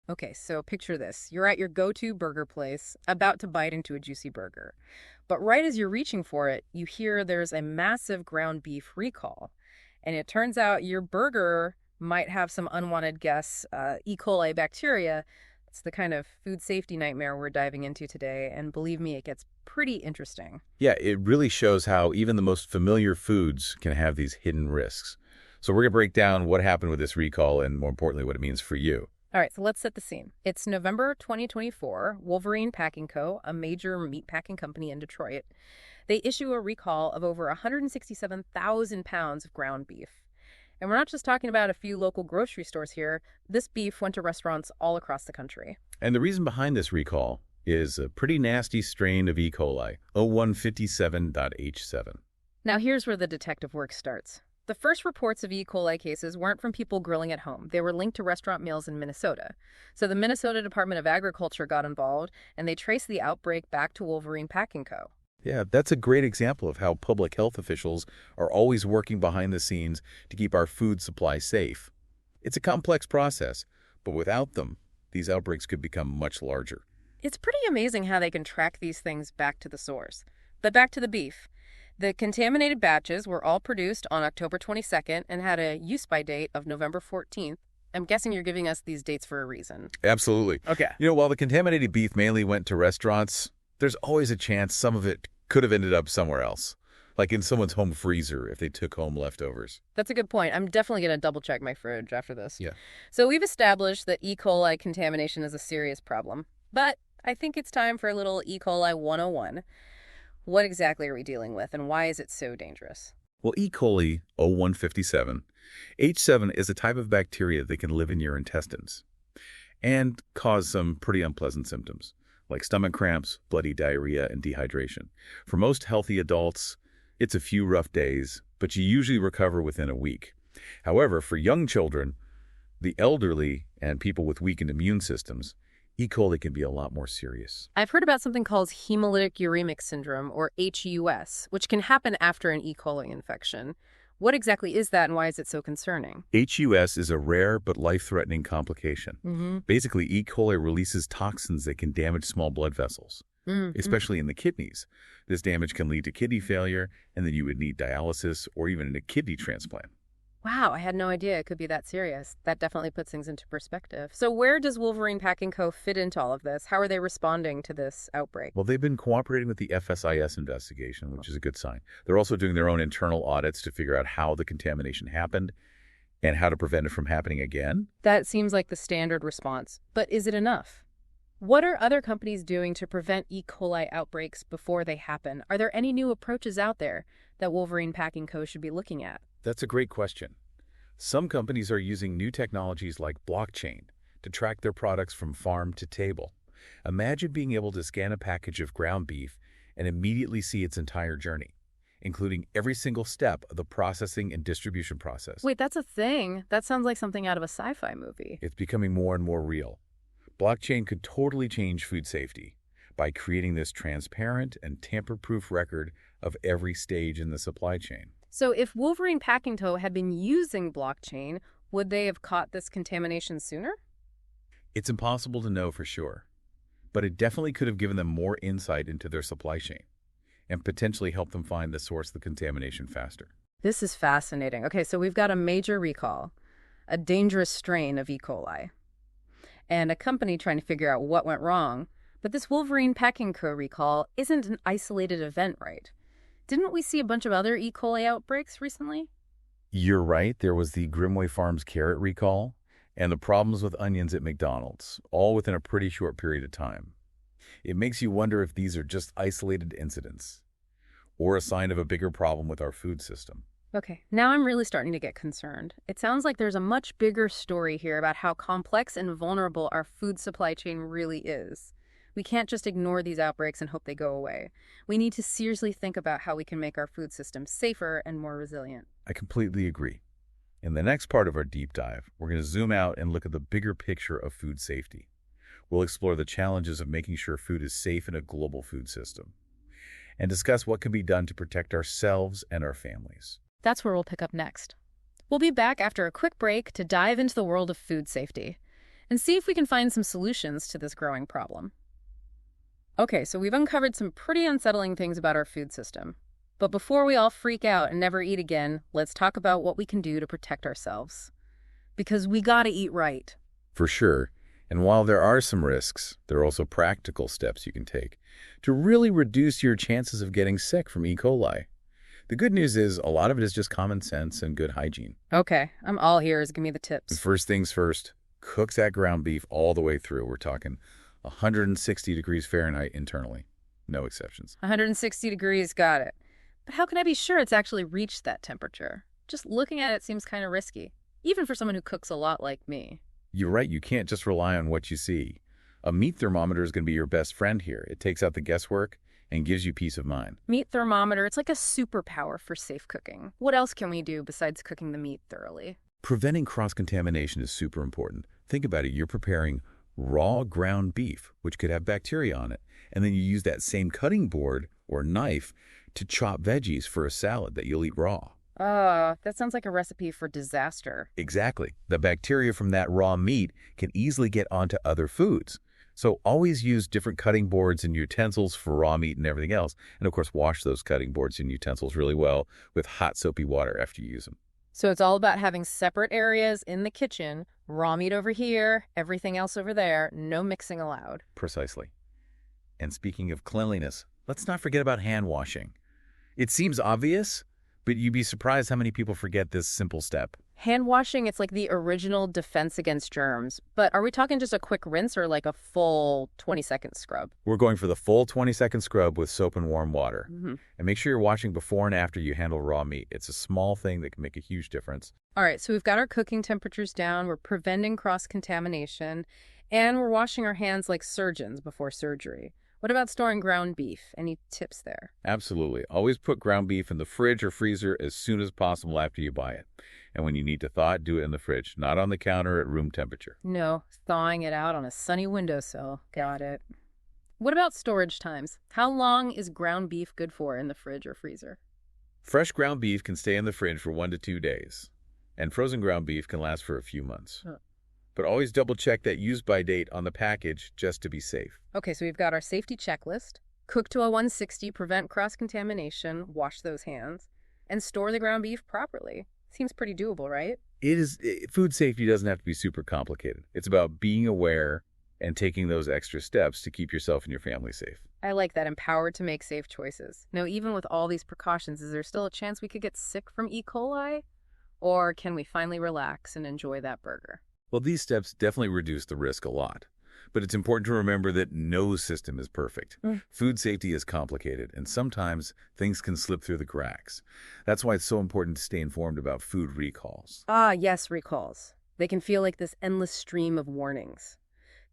Okay, so picture this. You're at your go-to burger place, about to bite into a juicy burger. But right as you're reaching for it, you hear there's a massive ground beef recall. And it turns out your burger might have some unwanted guests, E. coli bacteria. It's the kind of food safety nightmare we're diving into today, and believe me, it gets pretty interesting. Yeah, it really shows how even the most familiar foods can have these hidden risks. So we're going to break down what happened with this recall and, more importantly, what it means for you. All right, so let's set the scene. It's November 2024. Wolverine Packing Co., a major meatpacking company in Detroit, they issue a recall of over 167,000 pounds of ground beef. And we're not just talking about a few local grocery stores here. This beef went to restaurants all across the country. And the reason behind this recall is a pretty nasty strain of E. coli, 0157.H7. Now here's where the detective work starts. The first reports of E. coli cases weren't from people grilling at home. They were linked to restaurant meals in Minnesota. So the Minnesota Department of Agriculture got involved, and they traced the outbreak back to Wolverine Packing Co. Yeah, that's a great example of how public health officials are always working behind the scenes to keep our food supply safe. It's a complex process, but without them, these outbreaks could become much larger. It's pretty amazing how they can track these things back to the source. But back to the beef. The contaminated batches were all produced on October 22nd and had a use-by date of November 14th. I'm guessing you're giving us these dates for a reason. Absolutely. Okay. While the contaminated beef mainly went to restaurants, there's always a chance some of it could have ended up somewhere else, like in someone's home freezer if they took home leftovers. That's a good point. I'm definitely going to double-check my fridge after this. Yeah. So we've established that E. coli contamination is a serious problem. But I think it's time for a little E. coli 101. What exactly are we dealing with, and why is it so dangerous? Well, E. coli 0157, H7 is a type of bacteria that can live in your intestines and cause some pretty unpleasant symptoms, like stomach cramps, bloody diarrhea, and dehydration. For most healthy adults, it's a few rough days, but you usually recover within a week. However, for young children, the elderly, and people with weakened immune systems, E. coli can be a lot more serious. I've heard about something called hemolytic uremic syndrome, or HUS, which can happen after an E. coli infection. What exactly is that, and why is it so concerning? HUS is a rare but life-threatening complication. Mm-hmm. Basically, E. coli releases toxins that can damage small blood vessels, especially in the kidneys. This damage can lead to kidney failure, and then you would need dialysis or even a kidney transplant. Wow, I had no idea it could be that serious. That definitely puts things into perspective. So where does Wolverine Packing Co. fit into all of this? How are they responding to this outbreak? Well, they've been cooperating with the FSIS investigation, which is a good sign. They're also doing their own internal audits to figure out how the contamination happened and how to prevent it from happening again. That seems like the standard response. But is it enough? What are other companies doing to prevent E. coli outbreaks before they happen? Are there any new approaches out there that Wolverine Packing Co. should be looking at? That's a great question. Some companies are using new technologies like blockchain to track their products from farm to table. Imagine being able to scan a package of ground beef and immediately see its entire journey, including every single step of the processing and distribution process. Wait, that's a thing? That sounds like something out of a sci-fi movie. It's becoming more and more real. Blockchain could totally change food safety by creating this transparent and tamper-proof record of every stage in the supply chain. So if Wolverine Packing Co. had been using blockchain, would they have caught this contamination sooner? It's impossible to know for sure, but it definitely could have given them more insight into their supply chain and potentially helped them find the source of the contamination faster. This is fascinating. Okay, so we've got a major recall, a dangerous strain of E. coli, and a company trying to figure out what went wrong. But this Wolverine Packing Co. recall isn't an isolated event, right? Didn't we see a bunch of other E. coli outbreaks recently? You're right. There was the Grimway Farms carrot recall and the problems with onions at McDonald's, all within a pretty short period of time. It makes you wonder if these are just isolated incidents or a sign of a bigger problem with our food system. Okay, now I'm really starting to get concerned. It sounds like there's a much bigger story here about how complex and vulnerable our food supply chain really is. We can't just ignore these outbreaks and hope they go away. We need to seriously think about how we can make our food system safer and more resilient. I completely agree. In the next part of our deep dive, we're going to zoom out and look at the bigger picture of food safety. We'll explore the challenges of making sure food is safe in a global food system and discuss what can be done to protect ourselves and our families. That's where we'll pick up next. We'll be back after a quick break to dive into the world of food safety. and see if we can find some solutions to this growing problem. Okay, so we've uncovered some pretty unsettling things about our food system. But before we all freak out and never eat again, let's talk about what we can do to protect ourselves. Because we gotta eat right. For sure. And while there are some risks, there are also practical steps you can take to really reduce your chances of getting sick from E. coli. The good news is a lot of it is just common sense and good hygiene. Okay, I'm all ears. Give me the tips. First things first, cook that ground beef all the way through. We're talking 160 degrees Fahrenheit internally. No exceptions. 160 degrees, got it. But how can I be sure it's actually reached that temperature? Just looking at it seems kind of risky, even for someone who cooks a lot like me. You're right, you can't just rely on what you see. A meat thermometer is going to be your best friend here. It takes out the guesswork and gives you peace of mind. Meat thermometer, it's like a superpower for safe cooking. What else can we do besides cooking the meat thoroughly? Preventing cross-contamination is super important. Think about it. You're preparing raw ground beef, which could have bacteria on it, and then you use that same cutting board or knife to chop veggies for a salad that you'll eat raw. That sounds like a recipe for disaster. Exactly. The bacteria from that raw meat can easily get onto other foods. So always use different cutting boards and utensils for raw meat and everything else. And of course, wash those cutting boards and utensils really well with hot soapy water after you use them. So it's all about having separate areas in the kitchen, raw meat over here, everything else over there, no mixing allowed. Precisely. And speaking of cleanliness, let's not forget about hand washing. It seems obvious, but you'd be surprised how many people forget this simple step. Hand washing, it's like the original defense against germs. But are we talking just a quick rinse or like a full 20-second scrub? We're going for the full 20-second scrub with soap and warm water. Mm-hmm. And make sure you're washing before and after you handle raw meat. It's a small thing that can make a huge difference. All right, so we've got our cooking temperatures down, we're preventing cross-contamination, and we're washing our hands like surgeons before surgery. What about storing ground beef? Any tips there? Absolutely. Always put ground beef in the fridge or freezer as soon as possible after you buy it. And when you need to thaw it, do it in the fridge, not on the counter at room temperature. No, thawing it out on a sunny windowsill. Got it. What about storage times? How long is ground beef good for in the fridge or freezer? Fresh ground beef can stay in the fridge for 1 to 2 days, and frozen ground beef can last for a few months. Huh. But always double-check that use-by date on the package just to be safe. Okay, so we've got our safety checklist. Cook to a 160, prevent cross-contamination, wash those hands, and store the ground beef properly. Seems pretty doable, right? Food safety doesn't have to be super complicated. It's about being aware and taking those extra steps to keep yourself and your family safe. I like that, empowered to make safe choices. Now, even with all these precautions, is there still a chance we could get sick from E. coli? Or can we finally relax and enjoy that burger? Well, these steps definitely reduce the risk a lot. But it's important to remember that no system is perfect. Food safety is complicated, and sometimes things can slip through the cracks. That's why it's so important to stay informed about food recalls. Ah, yes, recalls. They can feel like this endless stream of warnings.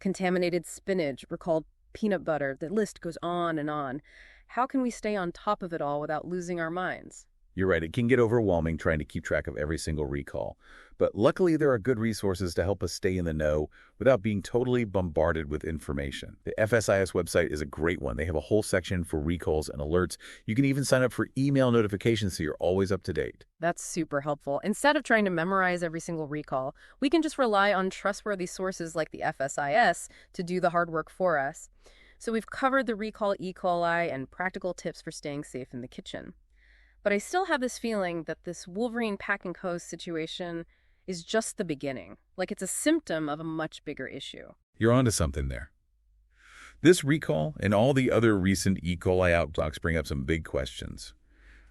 Contaminated spinach, recalled peanut butter, the list goes on and on. How can we stay on top of it all without losing our minds? You're right, it can get overwhelming trying to keep track of every single recall. But luckily, there are good resources to help us stay in the know without being totally bombarded with information. The FSIS website is a great one. They have a whole section for recalls and alerts. You can even sign up for email notifications so you're always up to date. That's super helpful. Instead of trying to memorize every single recall, we can just rely on trustworthy sources like the FSIS to do the hard work for us. So we've covered the recall E. coli and practical tips for staying safe in the kitchen. But I still have this feeling that this Wolverine Pack and Co. situation is just the beginning, like it's a symptom of a much bigger issue. You're onto something there. This recall and all the other recent E. coli outbreaks bring up some big questions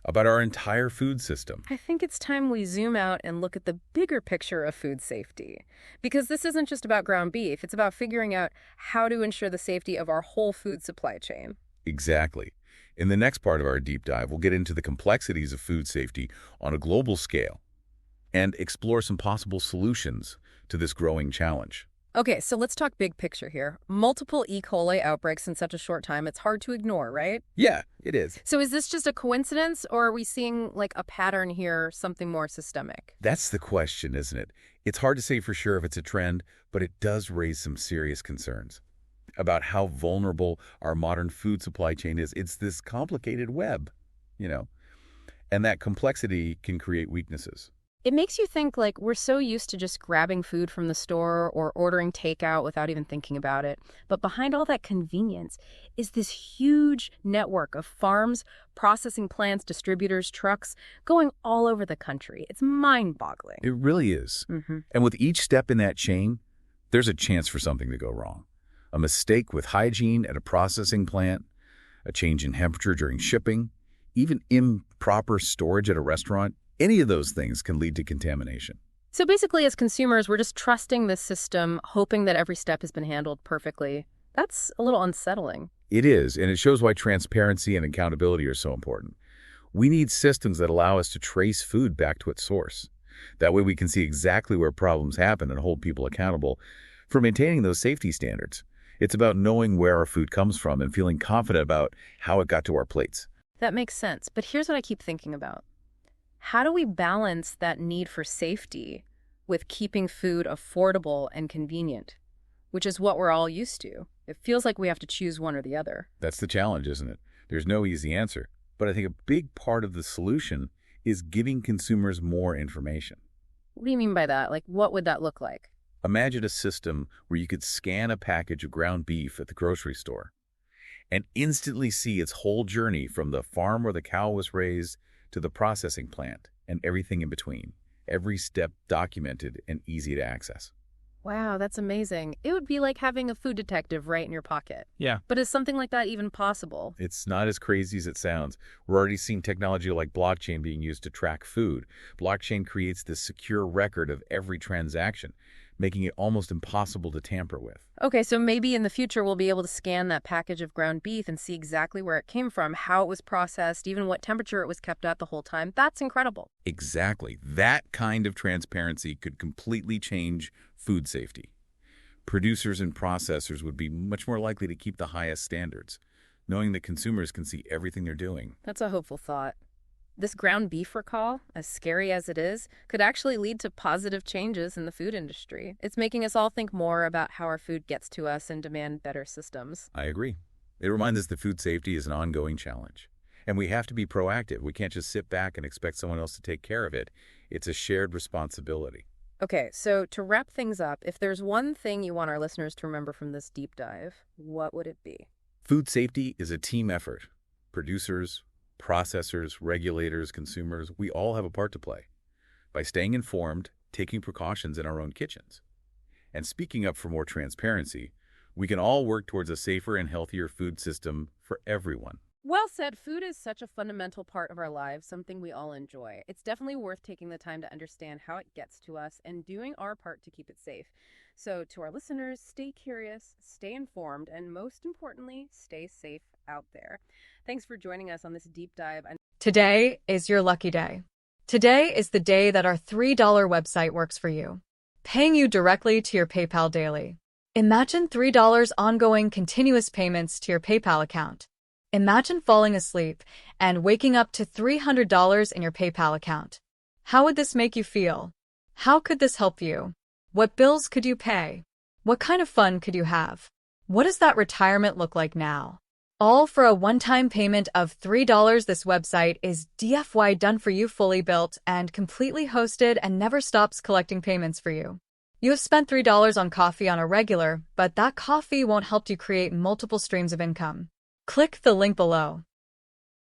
about our entire food system. I think it's time we zoom out and look at the bigger picture of food safety. Because this isn't just about ground beef, it's about figuring out how to ensure the safety of our whole food supply chain. Exactly. In the next part of our deep dive, we'll get into the complexities of food safety on a global scale and explore some possible solutions to this growing challenge. Okay, so let's talk big picture here. Multiple E. coli outbreaks in such a short time, it's hard to ignore, right? Yeah, it is. So is this just a coincidence, or are we seeing like a pattern here, something more systemic? That's the question, isn't it? It's hard to say for sure if it's a trend, but it does raise some serious concerns about how vulnerable our modern food supply chain is. It's this complicated web, and that complexity can create weaknesses. It makes you think like we're so used to just grabbing food from the store or ordering takeout without even thinking about it. But behind all that convenience is this huge network of farms, processing plants, distributors, trucks going all over the country. It's mind-boggling. It really is. Mm-hmm. And with each step in that chain, there's a chance for something to go wrong. A mistake with hygiene at a processing plant, a change in temperature during shipping, even improper storage at a restaurant. Any of those things can lead to contamination. So basically, as consumers, we're just trusting this system, hoping that every step has been handled perfectly. That's a little unsettling. It is, and it shows why transparency and accountability are so important. We need systems that allow us to trace food back to its source. That way we can see exactly where problems happen and hold people accountable for maintaining those safety standards. It's about knowing where our food comes from and feeling confident about how it got to our plates. That makes sense. But here's what I keep thinking about. How do we balance that need for safety with keeping food affordable and convenient, which is what we're all used to? It feels like we have to choose one or the other. That's the challenge, isn't it? There's no easy answer. But I think a big part of the solution is giving consumers more information. What do you mean by that? Like, what would that look like? Imagine a system where you could scan a package of ground beef at the grocery store and instantly see its whole journey from the farm where the cow was raised to the processing plant and everything in between. Every step documented and easy to access. Wow, that's amazing. It would be like having a food detective right in your pocket. Yeah. But is something like that even possible? It's not as crazy as it sounds. We're already seeing technology like blockchain being used to track food. Blockchain creates this secure record of every transaction, making it almost impossible to tamper with. Okay, so maybe in the future we'll be able to scan that package of ground beef and see exactly where it came from, how it was processed, even what temperature it was kept at the whole time. That's incredible. Exactly. That kind of transparency could completely change food safety. Producers and processors would be much more likely to keep the highest standards, knowing that consumers can see everything they're doing. That's a hopeful thought. This ground beef recall, as scary as it is, could actually lead to positive changes in the food industry. It's making us all think more about how our food gets to us and demand better systems. I agree. It reminds us that food safety is an ongoing challenge. And we have to be proactive. We can't just sit back and expect someone else to take care of it. It's a shared responsibility. Okay, so to wrap things up, if there's one thing you want our listeners to remember from this deep dive, what would it be? Food safety is a team effort. Producers, processors, regulators, consumers, we all have a part to play by staying informed, taking precautions in our own kitchens, and speaking up for more transparency. We can all work towards a safer and healthier food system for everyone. Well said. Food is such a fundamental part of our lives, something we all enjoy. It's definitely worth taking the time to understand how it gets to us and doing our part to keep it safe. So to our listeners, stay curious, stay informed, and most importantly, stay safe out there. Thanks for joining us on this deep dive. Today is your lucky day. Today is the day that our $3 website works for you, paying you directly to your PayPal daily. Imagine $3 ongoing continuous payments to your PayPal account. Imagine falling asleep and waking up to $300 in your PayPal account. How would this make you feel? How could this help you? What bills could you pay? What kind of fun could you have? What does that retirement look like now? All for a one-time payment of $3. This website is DFY done for you, fully built and completely hosted, and never stops collecting payments for you. You have spent $3 on coffee on a regular, but that coffee won't help you create multiple streams of income. Click the link below.